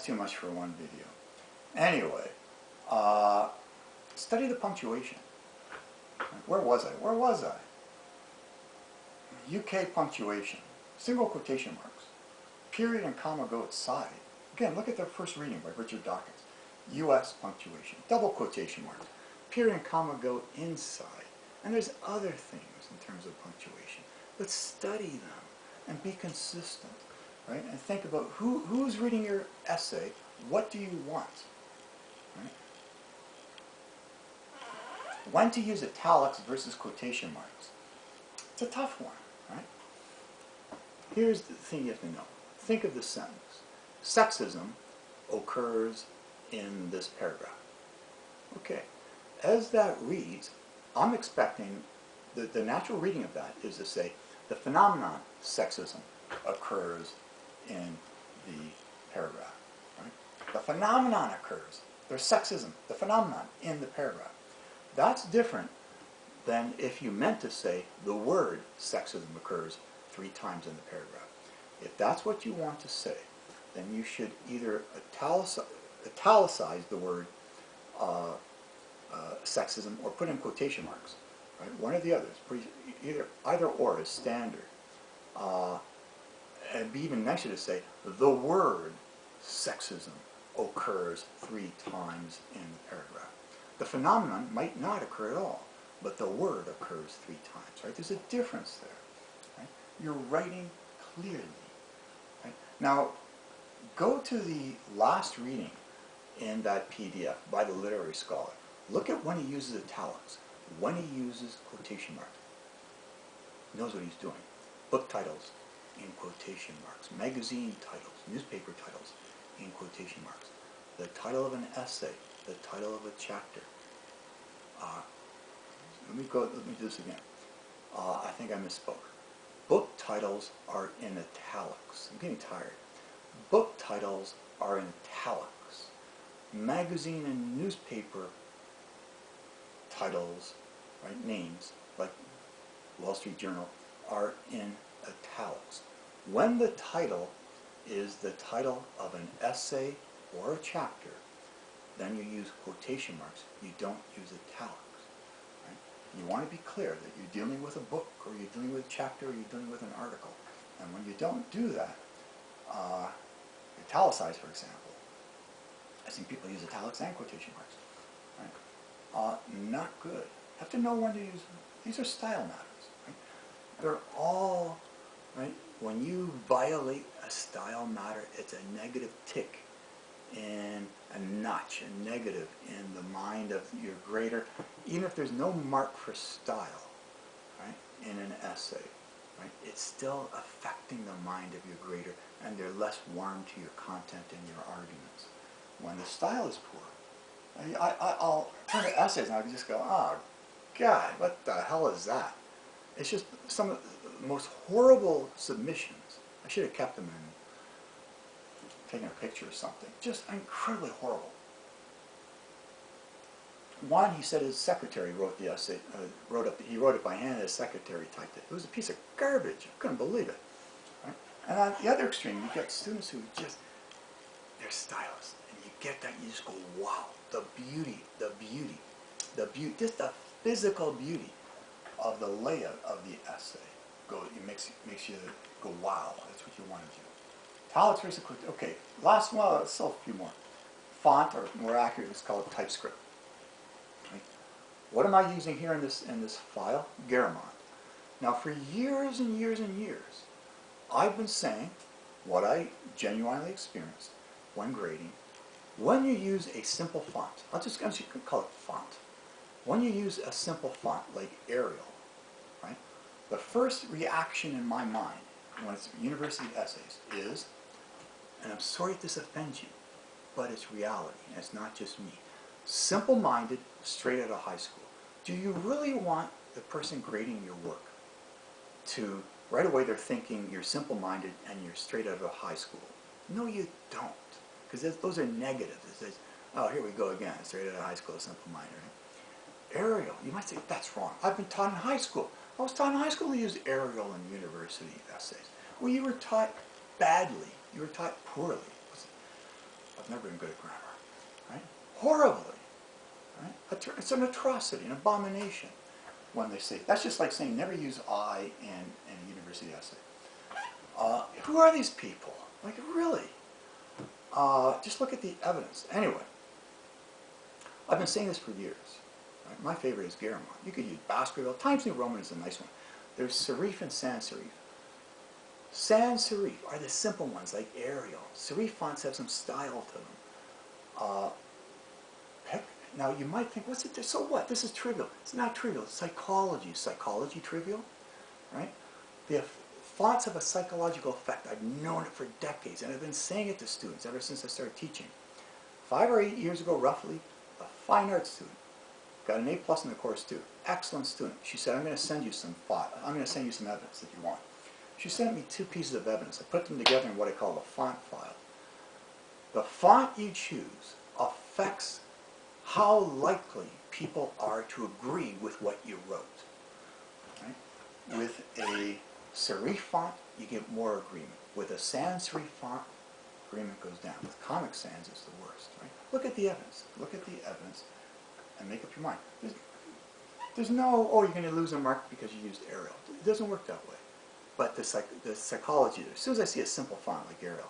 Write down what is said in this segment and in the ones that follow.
too much for one video. Anyway, study the punctuation. Where was I? UK punctuation. Single quotation marks. Period and comma go outside. Again, look at the first reading by Richard Dawkins. US punctuation. Double quotation marks. Period and comma go inside. And there's other things in terms of punctuation. But study them and be consistent. Right? And think about who's reading your essay. What do you want? Right? When to use italics versus quotation marks. It's a tough one. Right? Here's the thing you have to know. Think of the sentence. Sexism occurs in this paragraph. Okay. As that reads, I'm expecting the natural reading of that is to say the phenomenon sexism occurs in the paragraph. Right? The phenomenon occurs. There's sexism, the phenomenon in the paragraph. That's different than if you meant to say the word sexism occurs 3 times in the paragraph. If that's what you want to say, then you should either italicize the word sexism or put in quotation marks. Right? One or the other. Either or is standard. And it'd be even nicer to say the word sexism occurs 3 times in the paragraph. The phenomenon might not occur at all, but the word occurs 3 times. Right? There's a difference there. Right? You're writing clearly. Right? Now, go to the last reading in that PDF by the literary scholar. Look at when he uses italics, when he uses quotation marks. He knows what he's doing. Book titles in quotation marks. Magazine titles, newspaper titles in quotation marks. The title of an essay, the title of a chapter. Let me do this again. I think I misspoke. Book titles are in italics. I'm getting tired. Book titles are in italics. Magazine and newspaper titles, right, names, like Wall Street Journal, are in italics. When the title is the title of an essay or a chapter, then you use quotation marks. You don't use italics. Right? You want to be clear that you're dealing with a book, or you're dealing with a chapter, or you're dealing with an article. And when you don't do that, italicize, for example. I've seen people use italics and quotation marks. Right? Not good. You have to know when to use them. These are style matters. Right? They're all, right? When you violate a style matter, it's a negative tick in a notch, a negative in the mind of your grader, even if there's no mark for style, right, in an essay. Right? It's still affecting the mind of your grader, and they're less warm to your content and your arguments. When the style is poor, I'll turn to essays and I just go, oh, God, what the hell is that? It's just some of the most horrible submissions. I should have kept them and taken a picture or something. Just incredibly horrible. One, he said his secretary wrote the essay, he wrote it by hand, his secretary typed it. It was a piece of garbage. I couldn't believe it. Right? And on the other extreme, you get students who just, they're stylists. And you get that, you just go, wow, the beauty, just the physical beauty of the layout of the essay. It makes you go, wow, that's what you want to do. Italics versus quotation. Okay, last one, let's still a few more. Font, or more accurate, it's called typescript. Okay. What am I using here in this file? Garamond. Now, for years and years and years, I've been saying what I genuinely experienced when grading. When you use a simple font, I'm just going to call it font. When you use a simple font like Arial, right, the first reaction in my mind when it's university essays is, and I'm sorry if this offends you, but it's reality, and it's not just me. Simple-minded, straight out of high school. Do you really want the person grading your work to, right away they're thinking you're simple-minded and you're straight out of high school? No, you don't. Because those are negatives. It says, oh, here we go again, straight out of high school, simple-minded. Right? Arial, you might say, that's wrong. I've been taught in high school. I was taught in high school to use Arial in university essays. Well, you were taught badly. You were taught poorly. I've never been good at grammar. Right? Horribly. Right? It's an atrocity, an abomination when they say, that's just like saying never use I in a university essay. Who are these people? Like, really? Just look at the evidence. Anyway, I've been saying this for years. Right? My favorite is Garamond. You could use Baskerville. Times New Roman is a nice one. There's serif and sans serif. Sans serif are the simple ones, like Arial. Serif fonts have some style to them. Now, you might think, what's it? So what? This is trivial. It's not trivial. It's psychology. Is psychology trivial? Right? The fonts have a psychological effect. I've known it for decades, and I've been saying it to students ever since I started teaching. 5 or 8 years ago, roughly, a fine arts student got an A+ in the course too. Excellent student. She said, I'm going to send you some evidence that you want. She sent me 2 pieces of evidence. I put them together in what I call a font file. The font you choose affects how likely people are to agree with what you wrote. Right? With a serif font, you get more agreement. With a sans serif font, agreement goes down. With Comic Sans, it's the worst. Right? Look at the evidence. Look at the evidence and make up your mind. There's no, oh, you're going to lose a mark because you used Arial. It doesn't work that way. But the psychology, as soon as I see a simple font like Arial,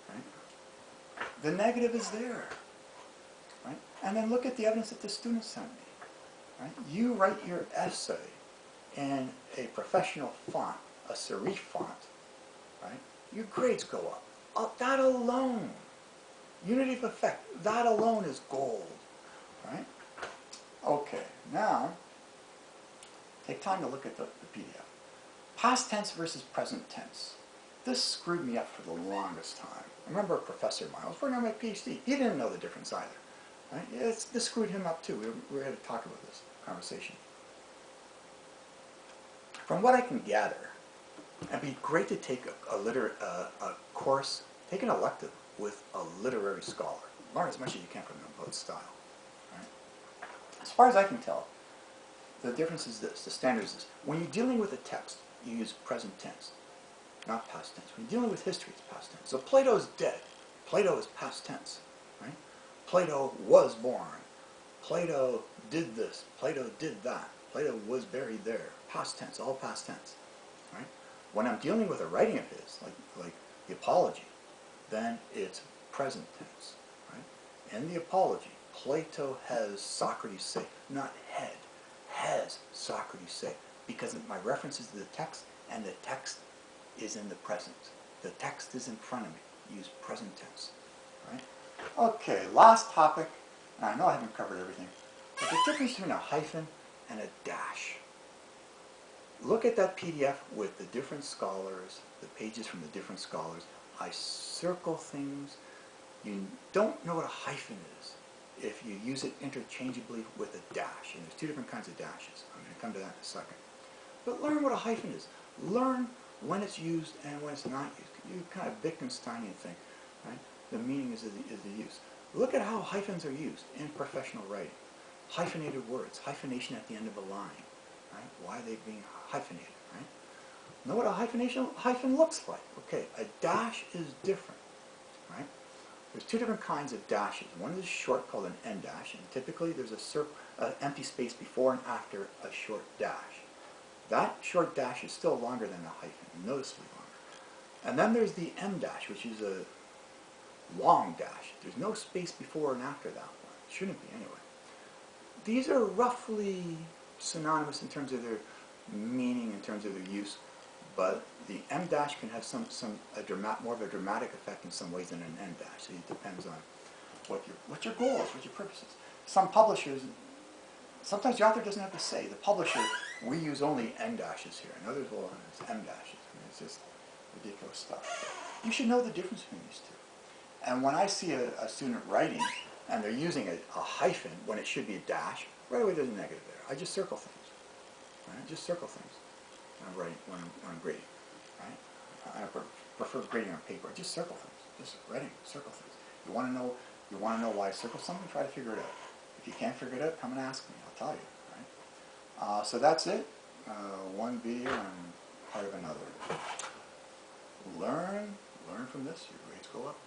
right, the negative is there. Right? And then look at the evidence that the students sent me. Right? You write your essay in a professional font, a serif font, right? Your grades go up. That alone, unity of effect, that alone is gold. Right? Okay, now, take time to look at the PDF. Past tense versus present tense. This screwed me up for the longest time. I remember a professor of mine, I was working on my PhD, he didn't know the difference either. Right? This screwed him up too. We had to talk about this conversation. From what I can gather, it'd be great to take a course, take an elective with a literary scholar. Learn as much as you can from them about style. Right? As far as I can tell, the difference is this, the standard is this. When you're dealing with a text, you use present tense, not past tense. When you're dealing with history, it's past tense. So Plato's dead. Plato is past tense. Right? Plato was born. Plato did this. Plato did that. Plato was buried there. Past tense, all past tense. Right? When I'm dealing with a writing of his, like the Apology, then it's present tense. Right? In the Apology, Plato has Socrates say, not had, has Socrates say, because my reference is to the text, and the text is in the present. The text is in front of me. Use present tense. Right? Okay, last topic, and I know I haven't covered everything, but the difference between a hyphen and a dash. Look at that PDF with the different scholars, the pages from the different scholars. I circle things. You don't know what a hyphen is if you use it interchangeably with a dash, and there's 2 different kinds of dashes. I'm going to come to that in a second. But learn what a hyphen is. Learn when it's used and when it's not used. You kind of Wittgensteinian thing, right? The meaning is the use. Look at how hyphens are used in professional writing. Hyphenated words, hyphenation at the end of a line. Right? Why are they being hyphenated? Right? Know what a hyphen looks like. Okay, a dash is different. Right? There's 2 different kinds of dashes. One is short, called an end dash, and typically there's an empty space before and after a short dash. That short dash is still longer than a hyphen, noticeably longer. And then there's the em dash, which is a long dash. There's no space before and after that one. It shouldn't be anyway. These are roughly synonymous in terms of their meaning, in terms of their use, but the em dash can have more of a dramatic effect in some ways than an end dash. So it depends on what your goal is, what your purpose is. Some publishers, sometimes the author doesn't have to say. The publisher, we use only end dashes here, and others will use em dashes. I mean, it's just ridiculous stuff. But you should know the difference between these 2. And when I see a student writing, and they're using a hyphen when it should be a dash, right away there's a negative there. I just circle things. Right? I just circle things when I'm writing, when I'm grading. Right? I prefer grading on paper. I just circle things. Just writing, circle things. You want to know why I circle something? Try to figure it out. If you can't figure it out, come and ask me. I'll tell you. Right? So that's it. One video and part of another. Learn learn from this, your grades go up.